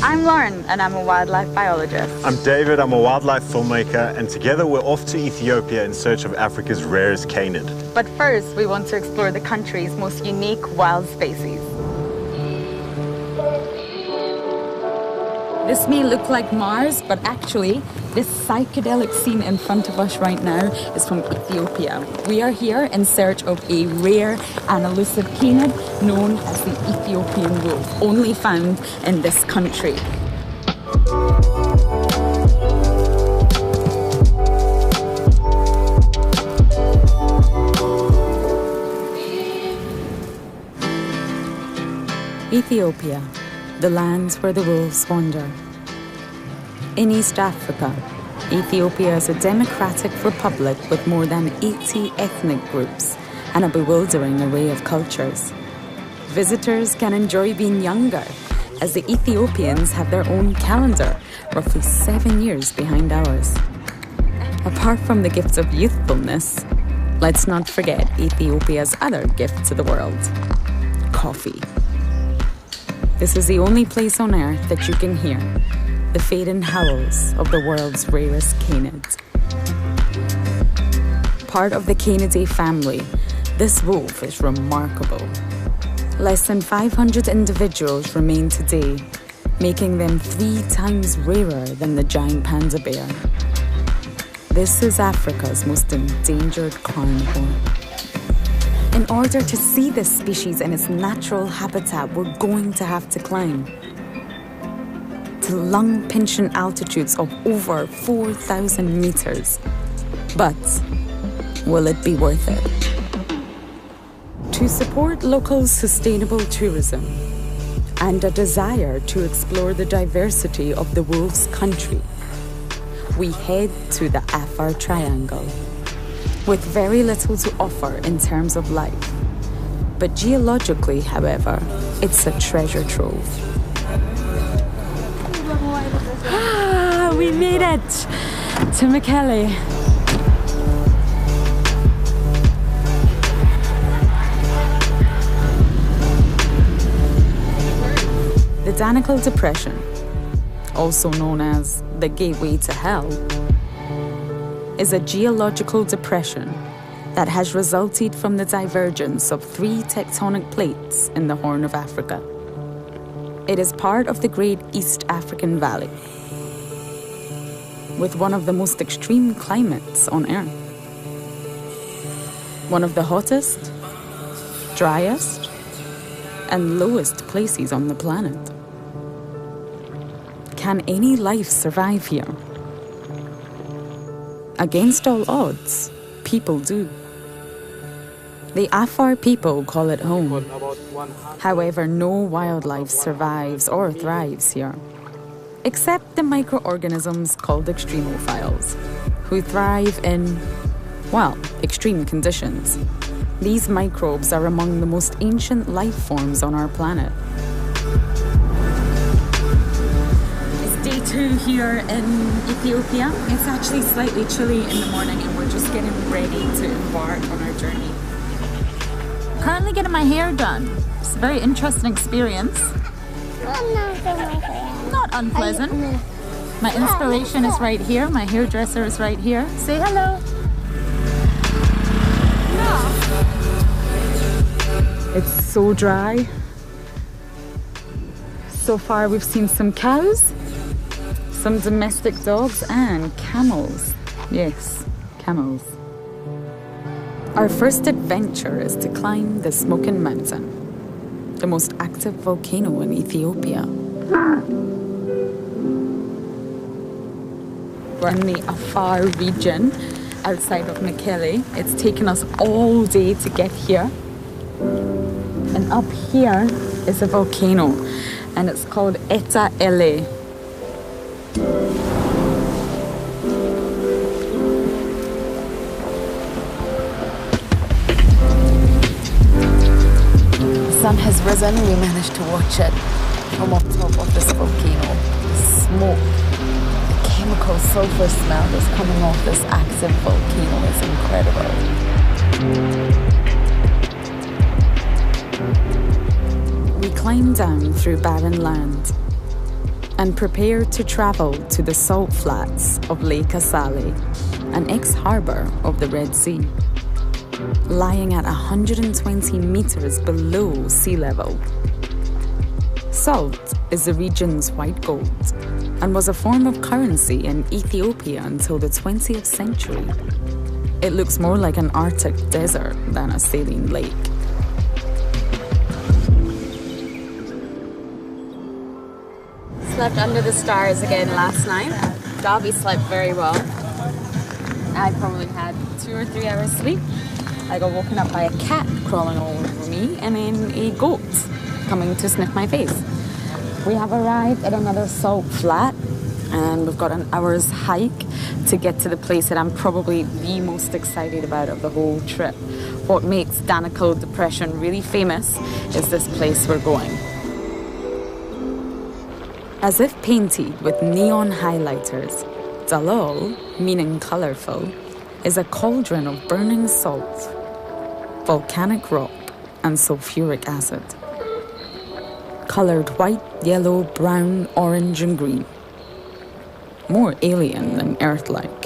I'm Lauren, and I'm a wildlife biologist. I'm David, I'm a wildlife filmmaker, and together we're off to Ethiopia in search of Africa's rarest canid. But first, we want to explore the country's most unique wild species. This may look like Mars, but actually, this psychedelic scene in front of us right now is from Ethiopia. We are here in search of a rare and elusive canid known as the Ethiopian wolf, only found in this country. Ethiopia, the lands where the wolves wander. In East Africa, Ethiopia is a democratic republic with more than 80 ethnic groups and a bewildering array of cultures. Visitors can enjoy being younger, as the Ethiopians have their own calendar, roughly 7 years behind ours. Apart from the gift of youthfulness, let's not forget Ethiopia's other gift to the world: coffee. This is the only place on earth that you can hear the fading howls of the world's rarest canids. Part of the Canidae family, this wolf is remarkable. Less than 500 individuals remain today, making them 3 times rarer than the giant panda bear. This is Africa's most endangered carnivore. In order to see this species in its natural habitat, we're going to have to climb to lung-pinching altitudes of over 4,000 meters. But will it be worth it? To support local sustainable tourism and a desire to explore the diversity of the wolf's country, we head to the Afar Triangle. With very little to offer in terms of life. But geologically, however, it's a treasure trove. We made it to Mekelle. The Danakil Depression, also known as the Gateway to Hell, is a geological depression that has resulted from the divergence of 3 tectonic plates in the Horn of Africa. It is part of the Great East African Valley, with one of the most extreme climates on Earth. One of the hottest, driest, and lowest places on the planet. Can any life survive here? Against all odds, people do. The Afar people call it home. However, no wildlife survives or thrives here, except the microorganisms called extremophiles, who thrive in, well, extreme conditions. These microbes are among the most ancient life forms on our planet. Day 2 here in Ethiopia. It's actually slightly chilly in the morning and we're just getting ready to embark on our journey. Currently getting my hair done. It's a very interesting experience. Not unpleasant. My inspiration is right here. My hairdresser is right here. Say hello. It's so dry. So far we've seen some cows, some domestic dogs and camels. Yes, camels. Our first adventure is to climb the Smoking Mountain, the most active volcano in Ethiopia. We're in the Afar region outside of Mekelle. It's taken us all day to get here. And up here is a volcano and it's called Eta Ele. The sun has risen. We managed to watch it from up top of this volcano. The smoke, the chemical sulfur smell that's coming off this active volcano is incredible. We climb down through barren land and prepare to travel to the salt flats of Lake Asale, an ex-harbour of the Red Sea. Lying at 120 meters below sea level. Salt is the region's white gold and was a form of currency in Ethiopia until the 20th century. It looks more like an Arctic desert than a saline lake. Slept under the stars again last night. Dobby slept very well. I probably had 2 or 3 hours sleep. I got woken up by a cat crawling all over me and then a goat coming to sniff my face. We have arrived at another salt flat and we've got an hour's hike to get to the place that I'm probably the most excited about of the whole trip. What makes Danakil Depression really famous is this place we're going. As if painted with neon highlighters, Dalol, meaning colourful, is a cauldron of burning salt, volcanic rock and sulfuric acid. Coloured white, yellow, brown, orange and green. More alien than Earth-like.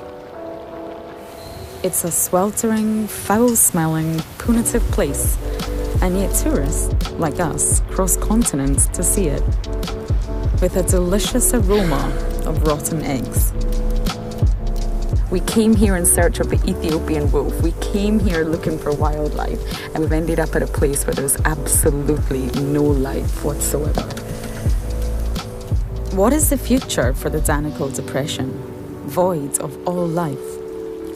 It's a sweltering, foul-smelling, punitive place, and yet tourists, like us, cross continents to see it, with a delicious aroma of rotten eggs. We came here in search of the Ethiopian wolf. We came here looking for wildlife, and we've ended up at a place where there's absolutely no life whatsoever. What is the future for the Danakil Depression, void of all life?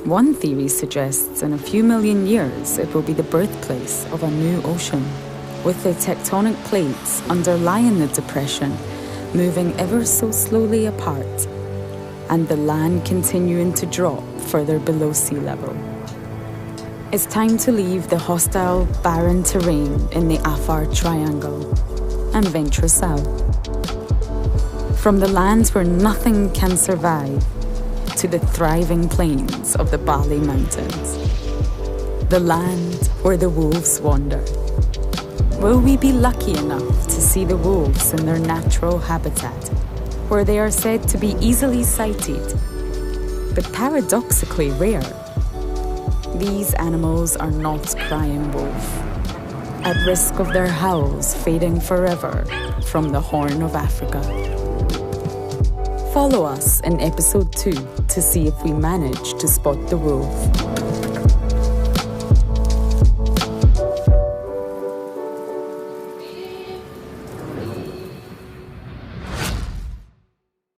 One theory suggests in a few million years it will be the birthplace of a new ocean, with the tectonic plates underlying the depression moving ever so slowly apart, and the land continuing to drop further below sea level. It's time to leave the hostile, barren terrain in the Afar Triangle and venture south. From the lands where nothing can survive to the thriving plains of the Bali Mountains. The land where the wolves wander. Will we be lucky enough to see the wolves in their natural habitat, where they are said to be easily sighted, but paradoxically rare? These animals are not crying wolf, at risk of their howls fading forever from the Horn of Africa. Follow us in episode 2 to see if we manage to spot the wolf.